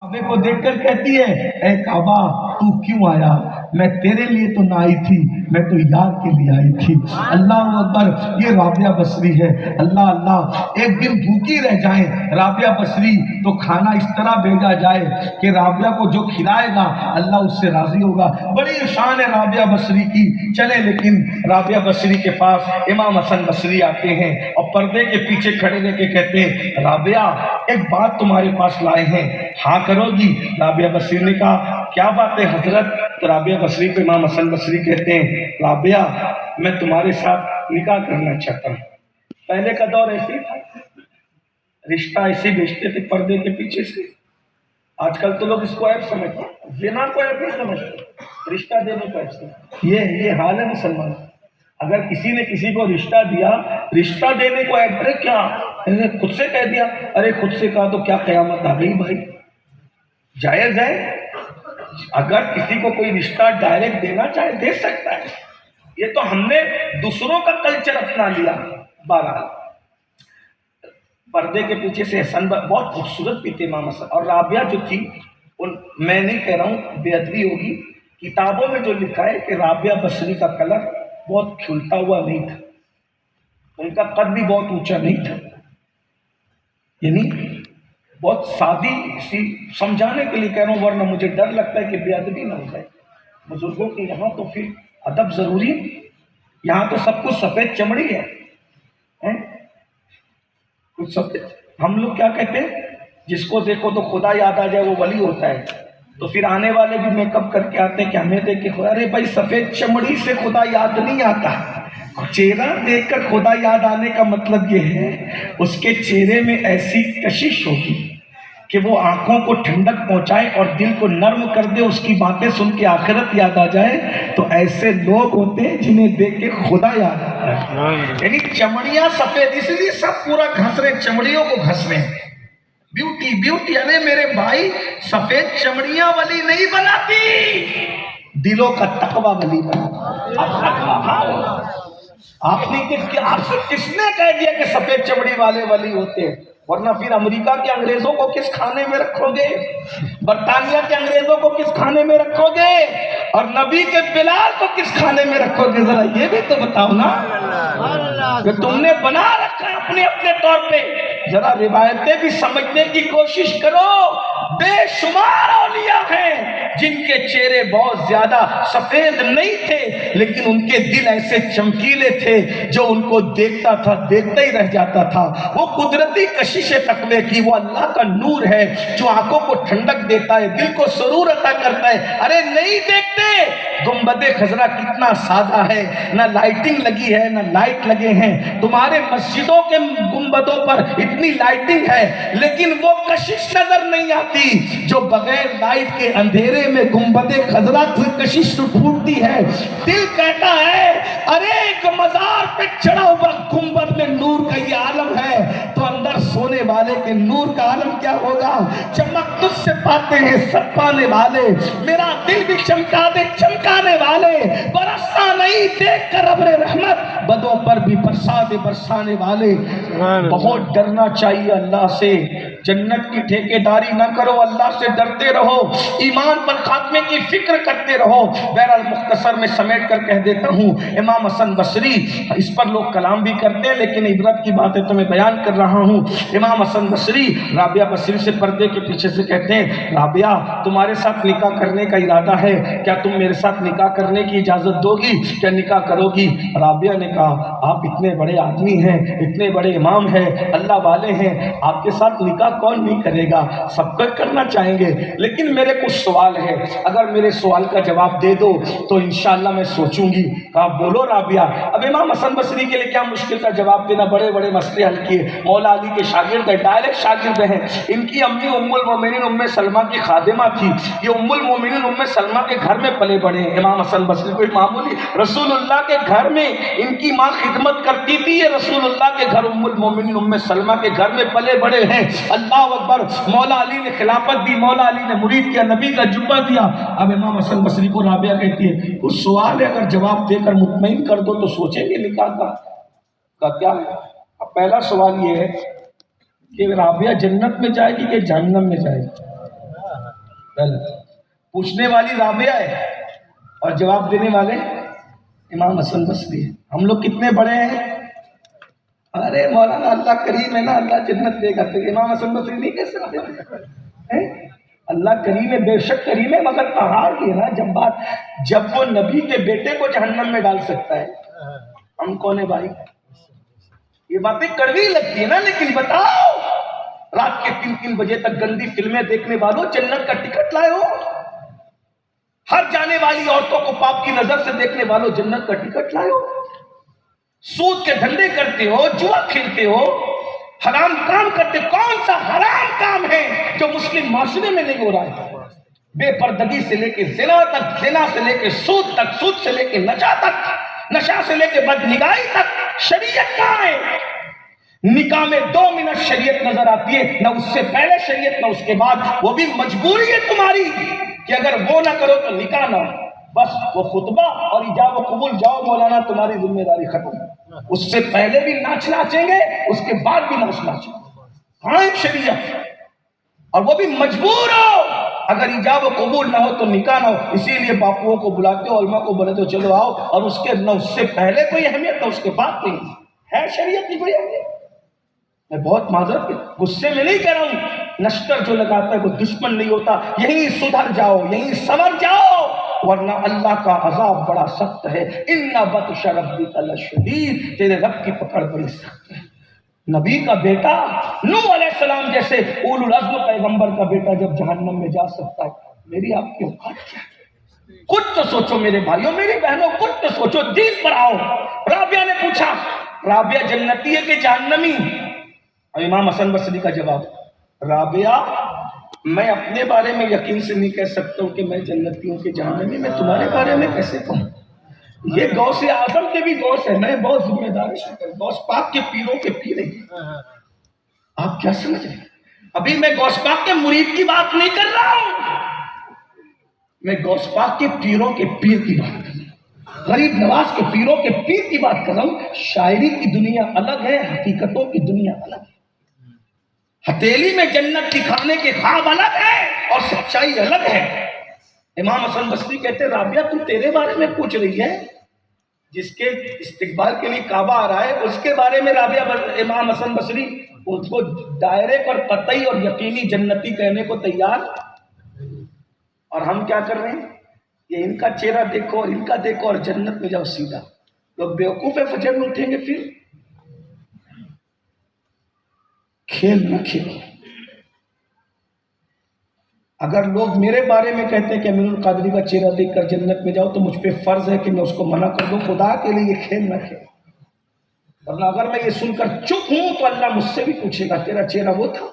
काबे को देखकर कहती है, ए काबा तू क्यों आया? मैं तेरे लिए तो ना आई थी, मैं तो यार के लिए आई थी। अल्लाह अकबर। ये राबिया बसरी है। अल्लाह अल्लाह। एक दिन भूखी रह जाए राबिया बसरी तो खाना इस तरह भेजा जाए कि राबिया को जो खिलाएगा अल्लाह उससे राजी होगा। बड़ी शान है राबिया बसरी की। चले, लेकिन राबिया बसरी के पास इमाम हसन बसरी आते हैं और पर्दे के पीछे खड़े रह के कहते हैं, राबिया एक बात तुम्हारे पास लाए हैं, हाँ करोगी? राबिया बसरी ने कहा, क्या बात है हजरत? तो राबिया बसरी को इमाम हसन बसरी कहते हैं, राबिया मैं तुम्हारे साथ निकाह करना चाहता हूँ। पहले का दौर ऐसे ही था, रिश्ता ऐसे बेचते थे पर्दे के पीछे से। आजकल तो लोग इसको ऐप समझते हैं, ज़िना को ऐप नहीं समझते, रिश्ता देने को ऐप समझते। ये हाल है मुसलमान। अगर किसी ने किसी को रिश्ता दिया, रिश्ता देने को ऐप, अरे क्या खुद से कह दिया? अरे खुद से कहा तो क्या कयामत आ गई भाई? जायज है। अगर किसी को कोई रिश्ता डायरेक्ट देना चाहे दे सकता है। ये तो हमने दूसरों का कल्चर अपना लिया। बहरहाल पर्दे के पीछे से हसन बहुत खूबसूरत भी थे इमाम हसन। और राबिया जो थी, मैं नहीं कह रहा हूँ बेअदबी होगी, किताबों में जो लिखा है कि राबिया बसरी का कलर बहुत खिलता हुआ नहीं था, उनका कद भी बहुत ऊंचा नहीं था, यानी बहुत सादी सी, समझाने के लिए कह रहा हूँ, वरना मुझे डर लगता है कि बेअदबी ना हो जाए बुजुर्गों के यहाँ। तो फिर अदब जरूरी। यहाँ तो सब कुछ सफेद चमड़ी है, कुछ सफेद। हम लोग क्या कहते हैं, जिसको देखो तो खुदा याद आ जाए वो वली होता है। तो फिर आने वाले भी मेकअप करके आते हैं कि हमें देख के खुदा, अरे भाई सफेद चमड़ी से खुदा याद नहीं आता। चेहरा देखकर खुदा याद आने का मतलब ये है उसके चेहरे में ऐसी कशिश होगी कि वो आंखों को ठंडक पहुंचाए और दिल को नर्म कर दे, उसकी बातें सुन के आखिरत याद आ जाए। तो ऐसे लोग होते हैं जिन्हें देख के खुदा याद आता है। यानी चमड़ियां सफेद, इसलिए सब पूरा घस रहे, चमड़ियों को घस रहे हैं। ब्यूटी ब्यूटी, अरे मेरे भाई सफेद चमड़ियां वली नहीं बनाती, दिलों का तकवा वली बनाती। आपसे किसने कह दिया कि सफेद चमड़ी वाले वली होते हैं? वरना फिर अमेरिका के अंग्रेजों को किस खाने में रखोगे? बर्तानिया के अंग्रेजों को किस खाने में रखोगे? और नबी के बिलाल को किस खाने में रखोगे? जरा ये भी तो बताओ ना, कि तुमने बना रखा है अपने अपने तौर पे। जरा रिवायतें भी समझने की कोशिश करो। बेशुमार औलिया हैं जिनके चेहरे बहुत ज्यादा सफेद नहीं थे, लेकिन उनके दिल ऐसे चमकीले थे जो उनको देखता था देखता ही रह जाता था। वो कुदरती कशिश तकवे की, वो अल्लाह का नूर है जो आंखों को ठंडक देता है, दिल को सुरूर अता करता है। अरे नहीं देखते गुंबदे खजरा कितना सादा है, ना लाइटिंग लगी है ना लाइट लगे हैं। तुम्हारे मस्जिदों के गुंबदों पर इतनी लाइटिंग है, लेकिन वो कशिश नजर नहीं आती जो बगैर लाइट के अंधेरे में गुंबदे खजरा से कशिश फूटती है। दिल कहता है अरे एक मजार पे चढ़ा हुआ गुंबद में नूर का ये आलम है, तो अंदर सोने वाले के नूर का आलम क्या होगा? चमक तुझसे पाते हैं सब पाने वाले, मेरा दिल भी चमका दे चमकाने वाले। बरसता नहीं देख कर अब्रे रहमत, बदों पर भी बरसाने वाले। बहुत डरना चाहिए अल्लाह से। जन्नत की ठेकेदारी ना करो, अल्लाह से डरते रहो, ईमान पर खात्मे की फिक्र करते रहो। बहरहाल मुख्तसर में समेट कर कह देता हूँ, इमाम हसन बसरी, इस पर लोग कलाम भी करते हैं लेकिन इबरत की बातें तो मैं बयान कर रहा हूँ। इमाम हसन बसरी राबिया बसरी से पर्दे के पीछे से कहते हैं, राबिया तुम्हारे साथ निकाह करने का इरादा है, क्या तुम मेरे साथ निकाह करने की इजाजत दोगी? क्या निकाह करोगी? राबिया ने कहा, आप इतने बड़े आदमी हैं, इतने बड़े इमाम हैं, अल्लाह वाले हैं, आपके साथ निकाह कौन नहीं करेगा? सबको करना चाहेंगे, लेकिन मेरे कुछ सवाल है, अगर मेरे सवाल का जवाब दे दो तो इंशाअल्लाह मैं सोचूंगी। कहा बोलो राबिया। अब इमाम हसन बसरी के लिए क्या मुश्किल का जवाब देना, बड़े बड़े मसले हल किए। मौला अली के शागिर्द है, डायरेक्ट शागिर्द हैं। इनकी अम्मी उम्मुल मोमिनीन उम्मे सलमा की खादिमा थी। ये उम्मुल मोमिनीन उम्मे सलमा के घर में पले बड़े हैं। इमाम हसन बसरी कोई मामूली, रसूलुल्लाह के घर में इनकी माँ खिदमत करती थी, ये रसूलुल्लाह के घर उम्मुल मोमिनीन उम्मे सलमा के घर में पले बड़े हैं। अल्लाह अकबर। मौला अली ने खिलाफत दी, मौला अली ने मुरीद किया, नबी का जुब्बा दिया। अब इमाम हसन बसरी को राबिया कहती है, कुछ सवाल है, अगर जवाब देकर मुतमईन कर दो तो सोचेंगे निकाह का क्या है। अब पहला सवाल ये है कि राबिया जन्नत में जाएगी कि जहन्नम में जाएगी? پوچھنے والی رابعہ ہے اور جواب دینے والے امام حسن بصری ہے. ہم لوگ کتنے بڑے ہیں؟ ارے مولانا اللہ کریم ہے نا، اللہ جنت دے گا. تو امام حسن بصری نہیں کہہ سکتے؟ اللہ کریم ہے، بے شک کریم ہے، مگر پہاڑ کی نا جب وہ نبی کے بیٹے کو جہنم میں ڈال سکتا ہے، ہم کون ہے بھائی؟ یہ باتیں کڑوی لگتی ہے نا، لیکن بتاؤ رات کے 3 بجے تک گندی فلمیں دیکھنے والوں جنت کا ٹکٹ لائے ہو؟ ہر جانے والی عورتوں کو پاپ کی نظر سے دیکھنے والوں جنت کا ٹکٹ لائے ہو؟ سود کے دھندے کرتے ہو، جوا کھیلتے ہو، حرام کام کرتے. کون سا حرام کام ہے جو مسلم معاشرے میں نہیں ہو رہا ہے؟ بے پردگی سے لے کے زنا تک، زنا سے لے کے سود تک، سود سے لے کے نشہ تک، نشہ سے لے کے بدنگاہی تک. شریعت کہاں ہے؟ نکاح میں 2 منٹ شریعت نظر آتی ہے، نہ اس سے پہلے شریعت نہ اس کے بعد. وہ بھی مجبوری ہے تمہاری کہ اگر وہ نہ کرو تو نکاح نہ ہو. بس وہ خطبہ اور ایجاب و قبول جاؤ مولانا، تمہاری ذمہ داری ختم. اس سے پہلے بھی ناچ ناچیں گے، اس کے بعد بھی ناچ ناچیں گے. ہاں شریعت، اور وہ بھی مجبور ہو. اگر ایجاب و قبول نہ ہو تو نکاح نہ ہو. اسی لیے باپوؤں کو بلاتے ہو، علماء کو بولتے ہو چلو آؤ، اور اس کے نہ اس سے پہلے کوئی اہمیت نہ اس کے بعد کوئی ہے. شریعت کی کوئی اہمیت؟ میں بہت معذرت کے غصے میں نہیں کہہ رہا ہوں، نشتر جو لگاتا ہے وہ دشمن نہیں ہوتا. یہیں سدھر جاؤ، یہیں سنور جاؤ، ورنہ اللہ کا عذاب بڑا سخت ہے. ان بطش ربک لشدید، تیرے رب کی پکڑ بڑی سخت ہے. نبی کا بیٹا نوح علیہ السلام جیسے اولو العزم پیغمبر کا بیٹا جب جہنم میں جا سکتا ہے، میری آپ کی اوقات کیا ہے؟ کچھ تو سوچو میرے بھائیوں، میری بہنوں، کچھ تو سوچو، دین پر آؤ. رابعہ نے پوچھا، رابعہ جنتی ہے کہ جہنمی؟ اور امام حسن بصری کا جواب، رابعہ میں اپنے بارے میں یقین سے نہیں کہہ سکتا ہوں کہ میں جنتی ہوں کہ جہنمی. میں تمہارے بارے میں کیسے کہوں؟ یہ غوث اعظم کے بھی غوث ہے، میں بہت ذمہ دار ہوں. غوث پاک کے پیروں کے پیر ہیں. آپ کیا سمجھ رہے ہیں؟ ابھی میں غوث پاک کے مرید کی بات نہیں کر رہا ہوں، میں غوث پاک کے پیروں کے پیر کی بات کر رہا ہوں، غریب نواز کے پیروں کے پیر کی بات کر رہا ہوں. شاعری کی دنیا الگ ہے، حقیقتوں کی دنیا الگ ہے. ہتھیلی میں جنت دکھانے کے خواب الگ ہے اور سچائی الگ ہے. امام حسن بصری کہتے رابعہ تو تیرے بارے میں پوچھ رہی ہے، جس کے استقبال کے لیے کعبہ آ رہا ہے اس کے بارے میں رابعہ امام حسن بصری اس کو دائرے پر قطعی اور یقینی جنتی کہنے کو تیار. اور ہم کیا کر رہے ہیں؟ یہ ان کا چہرہ دیکھو اور ان کا دیکھو اور جنت میں جاؤ سیدھا. لوگ بیوقوف ہے، فجر میں اٹھیں گے. پھر کھیل نہ کھیلو. اگر لوگ میرے بارے میں کہتے ہیں کہ امین القادری کا چہرہ دیکھ کر جنت میں جاؤ تو مجھ پہ فرض ہے کہ میں اس کو منع کر دوں. خدا کے لیے یہ کھیل نہ کھیلو، ورنہ اگر میں یہ سن کر چپ ہوں تو اللہ مجھ سے بھی پوچھے گا تیرا چہرہ وہ تھا؟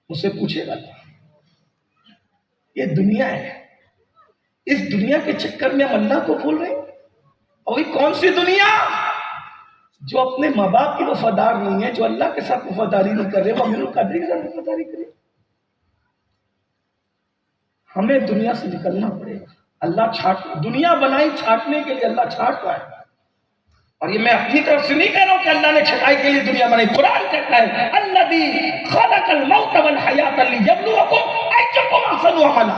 مجھ سے پوچھے گا. یہ دنیا ہے، اس دنیا کے چکر میں ہم اللہ کو بھول رہے ہیں. اور یہ کون سی دنیا جو اپنے ماں باپ کی وفادار نہیں ہے، جو اللہ کے ساتھ وفاداری نہیں کر رہے، وہ امین القادری کے ساتھ وفاداری کرے. ہمیں دنیا سے نکلنا پڑے گا. اللہ دنیا بنائی چھانٹنے کے لیے، اللہ چھانٹ رہا ہے. اور یہ میں اپنی طرف سے نہیں کہہ رہا ہوں کہ اللہ نے چھٹائی کے لیے دنیا بنائی. قرآن کہتا ہے الذی خلق الموت والحیات لیبلوکم ایکم احسن عملا.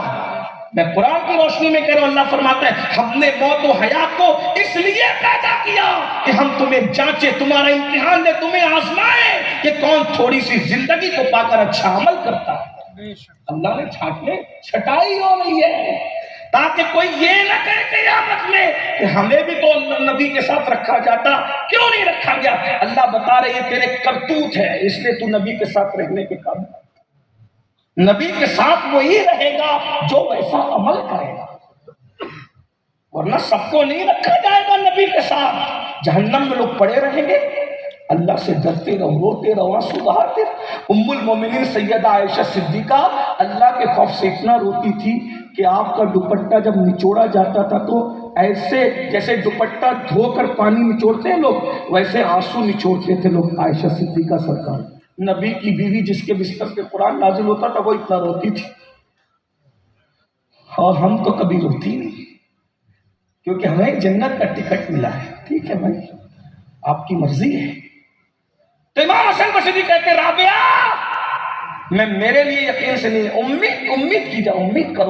میں قرآن کی روشنی میں کہہ رہا ہوں، اللہ فرماتا ہے ہم نے موت و حیات کو اس لیے پیدا کیا کہ ہم تمہیں جانچے، تمہارا امتحان لے، تمہیں آزمائے کہ کون تھوڑی سی زندگی کو پا کر اچھا عمل کرتا ہے. اللہ نے چھٹائی ہو رہی ہے تاکہ کوئی یہ نہ کہے قیامت میں کہ ہمیں بھی تو نبی کے ساتھ رکھا جاتا. کیوں نہیں رکھا گیا؟ اللہ بتا رہے یہ تیرے کرتوت ہے، اس لیے تو نبی کے ساتھ رہنے کے قابل. نبی کے ساتھ وہی رہے گا جو ویسا عمل کرے گا، ورنہ سب کو نہیں رکھا جائے گا نبی کے ساتھ. جہنم میں لوگ پڑے رہیں گے. اللہ سے ڈرتے رہو، روتے رہو، آنسو بہاتے. ام المومنین سیدہ عائشہ صدیقہ اللہ کے خوف سے اتنا روتی تھی کہ آپ کا دوپٹہ جب نچوڑا جاتا تھا تو ایسے جیسے دوپٹہ دھو کر پانی نچوڑتے ہیں لوگ، ویسے آنسو نچوڑتے تھے لوگ. عائشہ صدیقہ سرکار، نبی کی بیوی جس کے بستر پہ قرآن نازل ہوتا تھا، وہ اتنا روتی تھی. اور ہم تو کبھی روتی نہیں کیونکہ ہمیں جنت کا ٹکٹ ملا ہے. ٹھیک ہے بھائی، آپ کی مرضی ہے. تو امام حسن بصری کہتے رابعہ میں میرے لیے یقین سے نہیں، امید کی جا، امید کرو